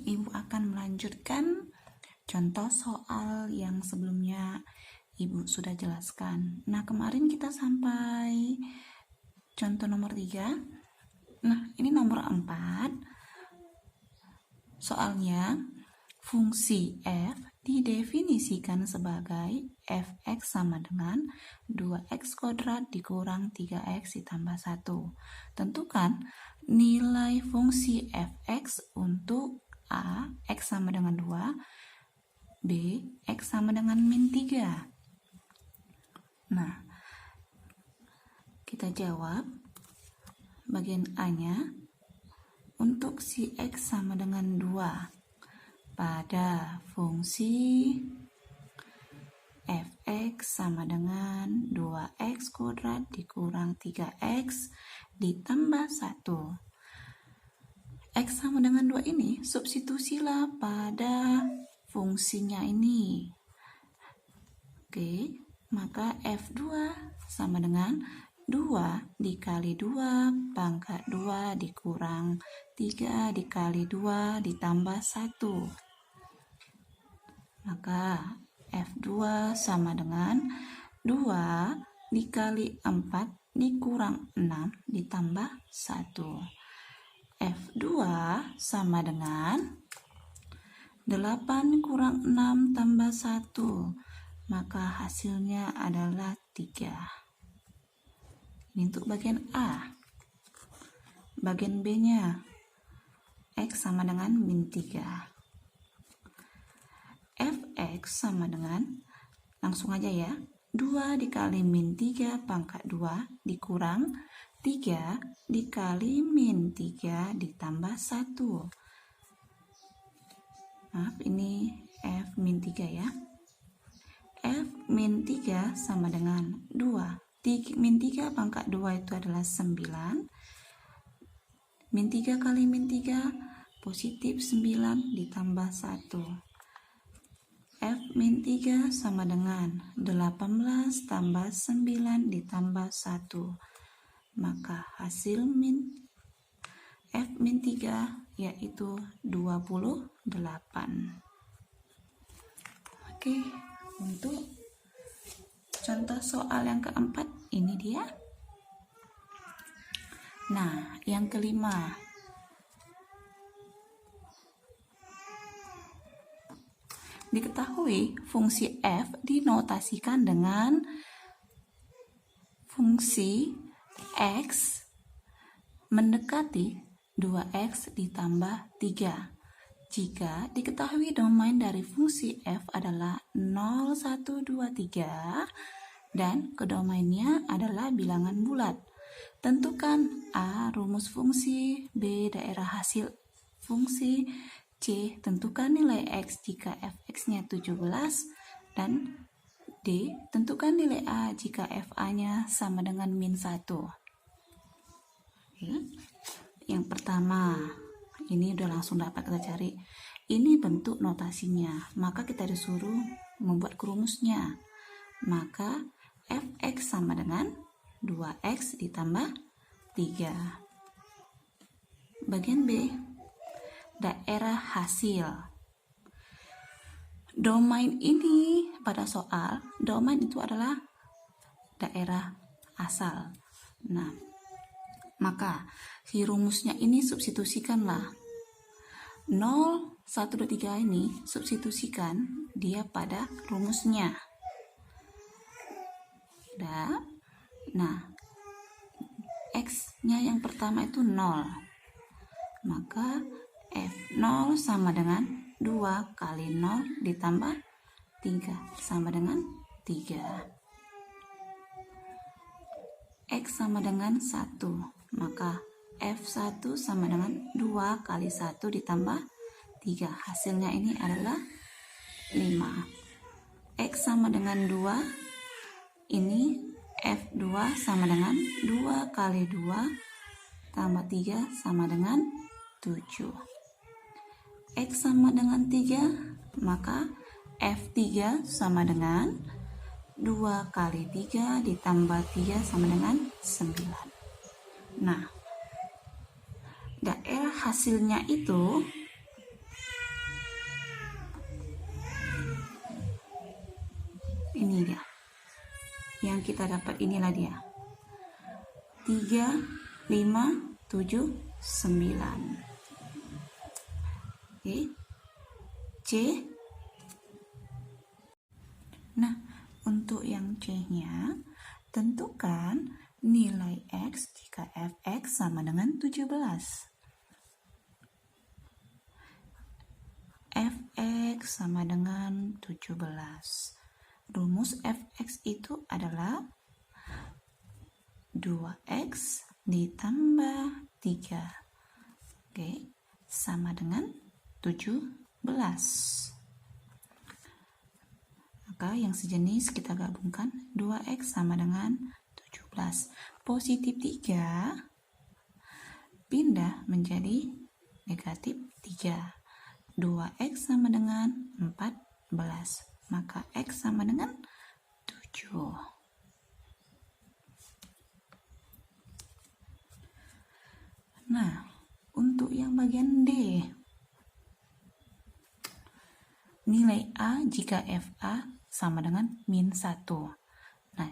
Ibu akan melanjutkan contoh soal yang sebelumnya Ibu sudah jelaskan. Nah, kemarin kita sampai contoh nomor 3. Nah, ini nomor 4. Soalnya, fungsi f didefinisikan sebagai fx sama dengan 2x kuadrat dikurang 3x ditambah 1. Tentukan nilai fungsi fx untuk a, x sama dengan 2, b, x sama dengan min 3. Nah, kita jawab bagian A-nya. Untuk si x sama dengan 2 pada fungsi fx sama dengan 2x kuadrat dikurang 3x ditambah 1. X sama dengan 2 ini substitusilah pada fungsinya ini. Oke, maka F2 sama dengan 2 dikali 2 pangkat 2 dikurang 3 dikali 2 ditambah 1. Maka F2 sama dengan 2 dikali 4 dikurang 6 ditambah 1. F2 sama dengan 8 kurang 6 tambah 1. Maka hasilnya adalah 3. Ini untuk bagian A. Bagian B-nya X sama dengan min 3. Fx sama dengan, langsung aja ya, 2 dikali min 3 pangkat 2 dikurang 3 dikali min 3 ditambah 1. Maaf, ini F min 3 ya. F min 3 sama dengan 2. Min 3 pangkat 2 itu adalah 9. Min 3 kali min 3 positif 9 ditambah 1. F min 3 sama dengan 18 tambah 9 ditambah 1. Maka hasil F min 3 yaitu 28. Oke, untuk contoh soal yang keempat ini dia. Nah, yang kelima. Diketahui fungsi f dinotasikan dengan fungsi x mendekati 2x ditambah 3. Jika diketahui domain dari fungsi f adalah 0, 1, 2, 3 dan kedomainnya adalah bilangan bulat. Tentukan A rumus fungsi, B daerah hasil fungsi, C tentukan nilai X jika fx-nya 17 dan D tentukan nilai A jika fa-nya sama dengan min 1. Yang pertama, ini udah langsung dapat kita cari. Ini bentuk notasinya, maka kita disuruh membuat rumusnya. Maka fx sama dengan 2x ditambah 3. Bagian B, daerah hasil. Domain ini pada soal, domain itu adalah daerah asal. Nah, maka si rumusnya ini substitusikanlah. 0, 1, 2, 3 ini substitusikan dia pada rumusnya. Nah, X-nya yang pertama itu 0. Maka F0 sama dengan 2 kali 0 ditambah 3 sama dengan 3. X sama dengan 1. Maka F1 sama dengan 2 kali 1 ditambah 3. Hasilnya ini adalah 5. X sama dengan 2. Ini F2 sama dengan 2 kali 2 tambah 3 sama dengan 7. X sama dengan 3, maka F3 sama dengan 2 kali 3 ditambah 3 sama dengan 9. Nah, daerah hasilnya itu ini dia. Yang kita dapat inilah dia. 3, 5, 7, 9. Oke. C. Nah, untuk yang C-nya, tentukan nilai X jika fx sama dengan 17. Fx sama dengan 17. Rumus fx itu adalah 2x ditambah 3. Oke, sama dengan 17. Maka yang sejenis kita gabungkan, 2x sama dengan 17. Positif 3 pindah menjadi negatif 3. 2x sama dengan 14. Maka x sama dengan 7. Nah, untuk yang bagian D, nilai A jika FA sama dengan min 1. Nah,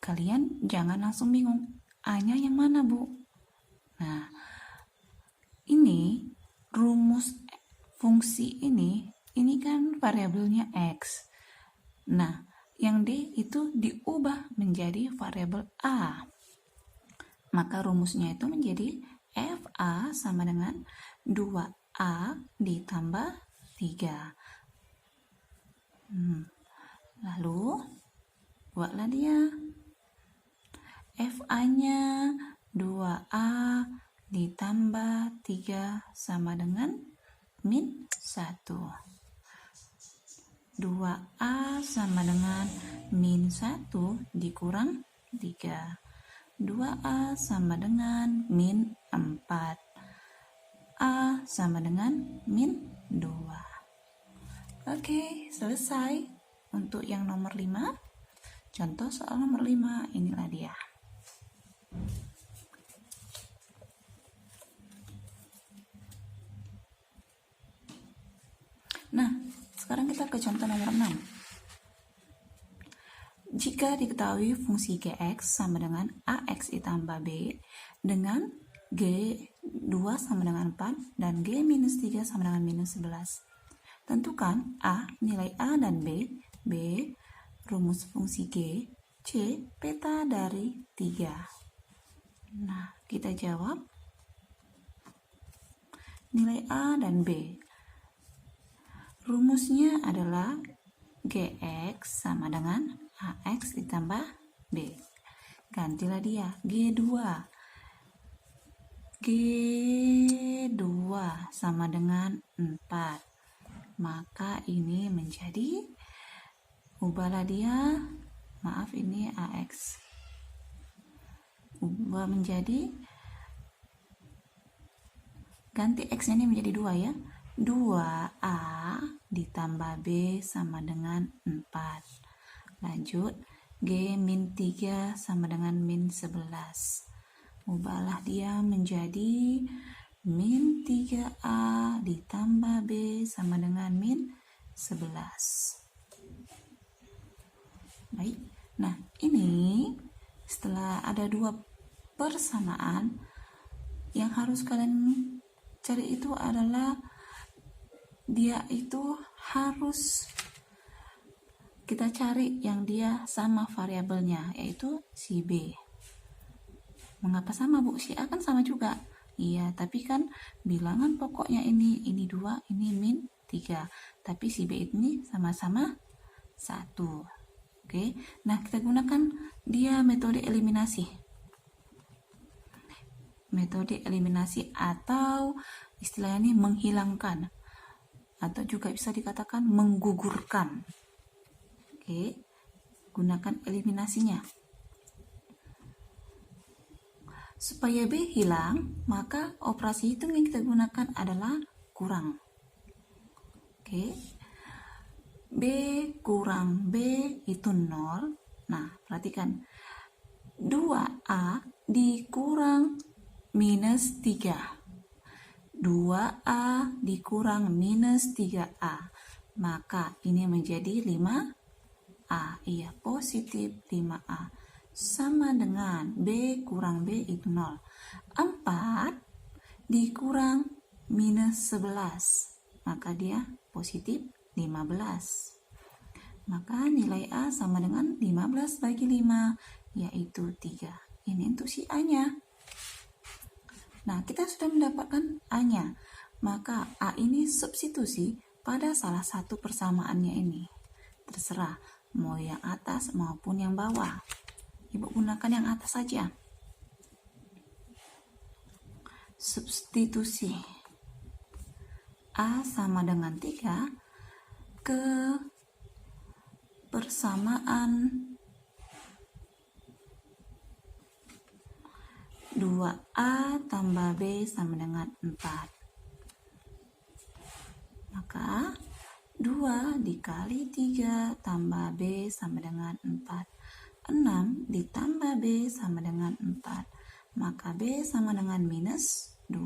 kalian jangan langsung bingung, A-nya yang mana, Bu? Nah, ini rumus fungsi ini kan variabelnya X. Nah, yang D itu diubah menjadi variabel A. Maka rumusnya itu menjadi FA sama dengan 2A ditambah 3. Lalu, buatlah dia. FA-nya 2A ditambah 3 sama dengan min 1. 2A sama dengan min 1 dikurang 3. 2A sama dengan min 4. A sama dengan min 2. Oke, selesai. Untuk yang nomor 5, contoh soal nomor 5, inilah dia. Nah, sekarang kita ke contoh nomor 6. Jika diketahui fungsi Gx sama dengan Ax ditambah B dengan G2 sama dengan 4 dan G minus 3 sama dengan minus 11. Tentukan A, nilai A dan B, rumus fungsi G, C, peta dari 3. Nah, kita jawab nilai A dan B. Rumusnya adalah Gx sama dengan Ax ditambah B. Gantilah dia, G2. G2 sama dengan 4. Maka ini menjadi, ubahlah dia, maaf ini Ax. Ubah menjadi, ganti X-nya ini menjadi 2 ya. 2A ditambah B sama dengan 4. Lanjut, G min 3 sama dengan min 11. Ubahlah dia menjadi min 3A ditambah B sama dengan min 11. Baik, nah ini setelah ada 2 persamaan, yang harus kalian cari itu adalah dia itu harus kita cari yang dia sama variabelnya, yaitu si B. Mengapa sama, Bu? Si A kan sama juga. Iya, tapi kan bilangan pokoknya ini 2, ini min 3. Tapi si B ini sama-sama 1. Oke, nah kita gunakan dia metode eliminasi. Metode eliminasi atau istilahnya menghilangkan. Atau juga bisa dikatakan menggugurkan. Oke, gunakan eliminasinya. Supaya B hilang, maka operasi hitung yang kita gunakan adalah kurang. Oke, B kurang B itu 0. Nah, perhatikan. 2A dikurang minus 3. 2A dikurang minus 3A. Maka ini menjadi 5A. 5A. Iya, positif 5A. Sama dengan B kurang B itu 0. 4 dikurang minus 11. Maka dia positif 15. Maka nilai A sama dengan 15 bagi 5, yaitu 3. Ini untuk si A-nya. Nah, kita sudah mendapatkan A-nya. Maka A ini substitusi pada salah satu persamaannya ini. Terserah, mau yang atas maupun yang bawah. Ibu gunakan yang atas saja. Substitusi A sama dengan 3 ke persamaan 2A tambah B sama dengan 4. Maka 2 dikali 3 tambah B sama dengan 4. 6 ditambah B sama dengan 4. Maka B sama dengan minus 2.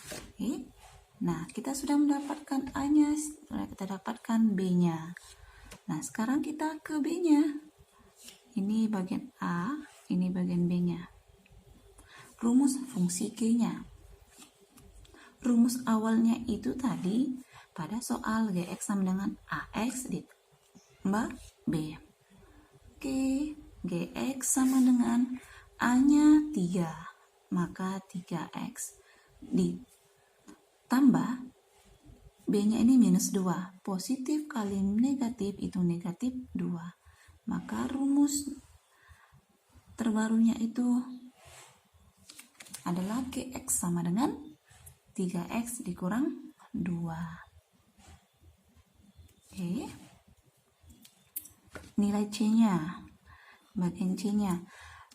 Oke. Nah, kita sudah mendapatkan A-nya, setelah kita dapatkan B-nya. Nah, sekarang kita ke B-nya. Ini bagian A, ini bagian B-nya. Rumus fungsi G-nya. Rumus awalnya itu tadi pada soal Gx sama dengan Ax ditambah B. Oke, Gx sama dengan A-nya 3, maka 3x ditambah B-nya ini minus 2. Positif kali negatif itu negatif 2. Maka rumus terbarunya itu adalah Gx sama dengan 3x dikurang 2. Oke. Nilai C-nya. Bagian C-nya.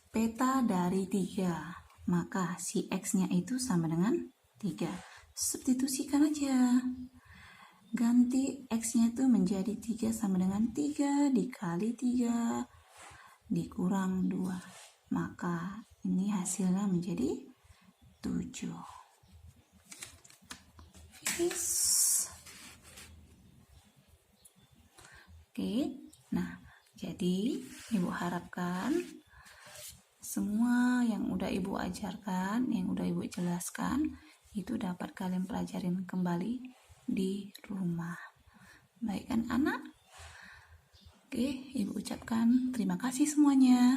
Peta dari 3. Maka si X-nya itu sama dengan 3. Substitusikan aja. Ganti X-nya itu menjadi 3 sama dengan 3 dikali 3 dikurang 2. Maka ini hasilnya menjadi 7. Oke, nah jadi ibu harapkan semua yang udah ibu ajarkan, yang udah ibu jelaskan itu dapat kalian pelajarin kembali di rumah. Baik kan anak? Oke, ibu ucapkan terima kasih semuanya.